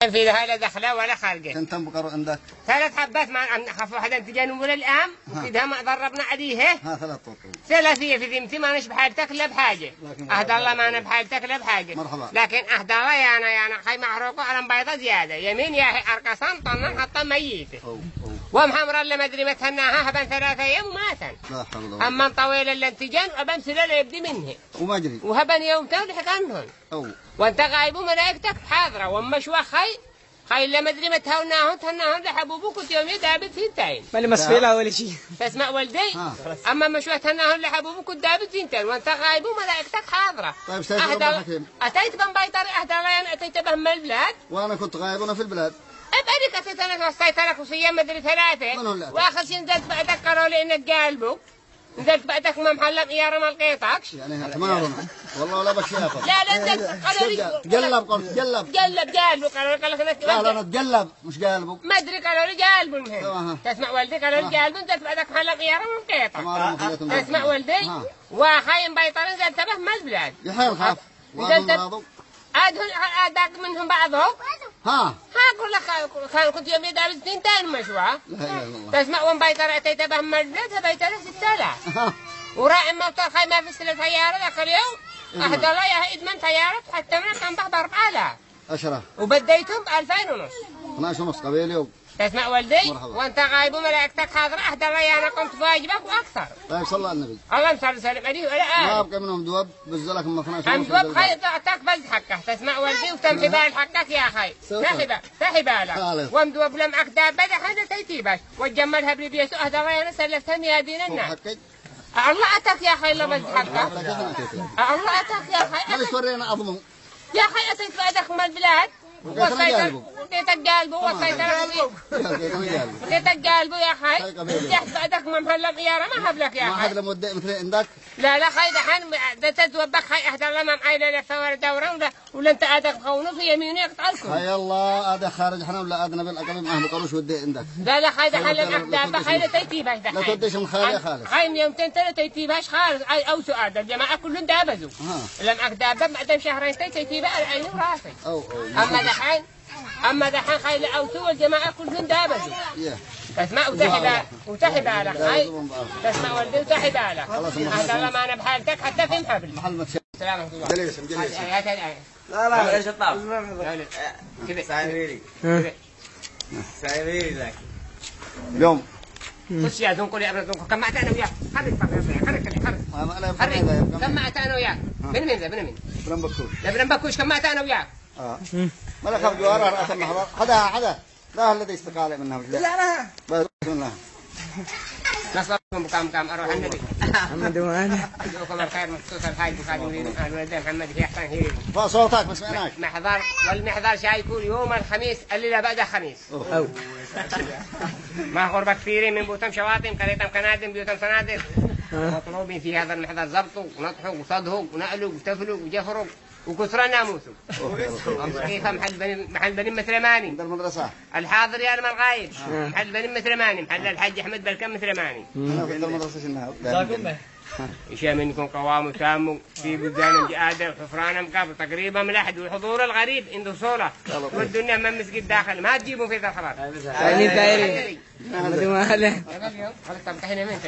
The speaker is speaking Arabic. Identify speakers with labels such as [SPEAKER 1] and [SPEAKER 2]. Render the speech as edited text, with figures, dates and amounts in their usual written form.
[SPEAKER 1] في ذا لا دخله ولا خارجه.
[SPEAKER 2] كم بقرة عندك؟
[SPEAKER 1] 3 حبات ما خف واحدة تجانب ولا الآن وكذا ما ضربنا عليه.
[SPEAKER 2] ها 3 طوط.
[SPEAKER 1] ثلاثية في ذمتي ما نش بحاجتك لا بحاجة. أهد الله ما أنا بحاجتك لا بحاجة.
[SPEAKER 2] مرحبا.
[SPEAKER 1] لكن أهد الله يا أنا خي محروقه على بيضة زيادة يمين يا أخي أرقصان طنن حتى ميتة. ومحمر اللي ما أدري ما تهناها هبن 3 أيام وماتن.
[SPEAKER 2] لا حول ولا قوة.
[SPEAKER 1] أما طويل الانتجان وأبن سلالة يبدي منه.
[SPEAKER 2] وما أجري.
[SPEAKER 1] وهبن يوم تلحق عنهم. وأنت غايب وملائكتك حاضرة ومشوا خي اللي ما ادري ما تهوناهم لحبوبك كنت يوم يدابت ثنتين.
[SPEAKER 3] ما اللي مسفيلها ولا شيء.
[SPEAKER 1] تسمع ولدي؟ اما مشوا تهناهم لحبوبك كنت دابت ثنتين وانت غايب وملائكتك حاضره.
[SPEAKER 2] طيب سيد رب الحكيم.
[SPEAKER 1] اتيت بن بيطري اهدى الله اتيت بهم البلاد.
[SPEAKER 2] وانا كنت غايب وانا في البلاد.
[SPEAKER 1] ابعدك اتيت انا وصيت لك وصيه ما ادري 3 واخر شيء نزلت بعدك قالوا لي انك قالبك. نزلت بعدك ما محلم إيارة ما لقيتكش.
[SPEAKER 2] يعني حمارنا والله ولا بشيافة.
[SPEAKER 1] لا نزلت قالوا لي
[SPEAKER 2] قلب قلت قلب
[SPEAKER 1] قالوا لك
[SPEAKER 2] لا انا تقلب مش قالبك.
[SPEAKER 1] ما ادري قالوا لي قالب المهم. تسمع ولدي قالوا لي قالب نزلت بعدك محلم إيارة ما لقيتك. تسمع ولدي وخايم بيطر نزلت به ما البلاد.
[SPEAKER 2] يحيل خاف.
[SPEAKER 1] نزلت أداك منهم بعضهم. أقول لك كنت يوم يدعي 2 مشروع. تسمع وين بيطر أتيت بهم البلاد بيطر 6000. وراعي ما خاي ما في سلة سيارة ذاك اليوم. أهدى الله يا إدمان سيارة حتى من كان ب 4000.
[SPEAKER 2] أشرة.
[SPEAKER 1] وبديتهم ب2000 ونص.
[SPEAKER 2] 12 ونص قبيل يوم.
[SPEAKER 1] تسمع ولدي؟ وأنت غايب وملائكتك حاضرة أهدى الله أنا قمت بواجبك وأكثر.
[SPEAKER 2] طيب صلى على النبي.
[SPEAKER 1] اللهم صل وسلم عليه وعلى
[SPEAKER 2] ما أبقى منهم دواب بزلك ما 12 ونص.
[SPEAKER 1] دواب خي تقبل حقك تسمع ولدي وتمحي بال حقك يا أخي. تحي بالك. ومدوب لم أكداب بدأ هذا تيتيبش وتجملها بلبيس أهدى الله أنا سلفتني يا دين الناس. الله أتاك يا أخي الله بس حقك. الله أتاك يا أخي.
[SPEAKER 2] ما تورينا عظمه.
[SPEAKER 1] يا أخي أتيت بعدك من البلاد. وصيتك قلبه وصيتك قلبه يا خي. رجعت بعدك ما محلم إيارة ما هبلك يا خي.
[SPEAKER 2] ما حد لما ودي مثل عندك.
[SPEAKER 1] لا خي دحين تتوبك خي أهدى الله ما معايا لا ثور دورة ولا أنت أدك خونه في يمينك تعلكم.
[SPEAKER 2] هاي الله هذا خارج حنا ولا أدنى بالأقل ما هم بقروش ودي عندك.
[SPEAKER 1] لا خي دحين لم أهدى خي لا تيتيباش دحين.
[SPEAKER 2] لا توديش من خالي خالص.
[SPEAKER 1] خي يوم تنتهي تيتيباش خالص أو سؤال الجماعة كلهم دابزوا. لم أهدى بعد شهرين تيتيبا العين وراسي. أما دحين خيل أوتو الجماعة كلهم دابزوا. تسمع وتحي بالك خي. تسمع ولدي وتحي بالك. هذا الله ما أنا بحالتك حتى في محبل. السلام عليكم.
[SPEAKER 2] جليس.
[SPEAKER 3] لا ايش الطعم؟
[SPEAKER 1] كذا.
[SPEAKER 3] سايريري ذاك.
[SPEAKER 2] اليوم.
[SPEAKER 1] خش يا زنقل يا ابن كم معت أنا وياك. خليك كم معت أنا وياك. من ذا.
[SPEAKER 2] بن بكوش.
[SPEAKER 1] لا بن بكوش كم معت أنا وياك.
[SPEAKER 2] ما خاف جواره رأس النهضة. هذا لا الذي استقال منها.
[SPEAKER 1] لا.
[SPEAKER 2] بسم الله.
[SPEAKER 1] نصركم كم أروح النبي.
[SPEAKER 3] محمد وانا.
[SPEAKER 1] أدعوكم الخير مخصوص الحاج بخادم الولد محمد في أحسن هيري.
[SPEAKER 2] فصوتك ما سمعناش.
[SPEAKER 1] محضر والمحضر شاي يكون يوم الخميس اللي بعد الخميس. ما قرب كثير من بيوتهم شواطئ قريتهم كنادم بيوتهم صنادل. مطلوبين في هذا المحضر ضبطه ونطحه وصده ونقله وتفله وجفره وكسر ناموسه. كيف محل بني مسلماني.
[SPEAKER 2] من المدرسة.
[SPEAKER 1] الحاضر يا الغايب. محل بني مسلماني محل الحاج أحمد بالكم مسلماني.
[SPEAKER 2] أنا في المدرسة شنها.
[SPEAKER 1] يشاء منكم قوام وتام في بلدان جئادة وحفران مقابل تقريبا ملحد والحضور الغريب عنده صولة والدنيا من مسجد داخل ما تجيبوا في ذا الخبر.
[SPEAKER 3] ثاني دايري. محمد وانا.
[SPEAKER 1] خلاص تمتحن من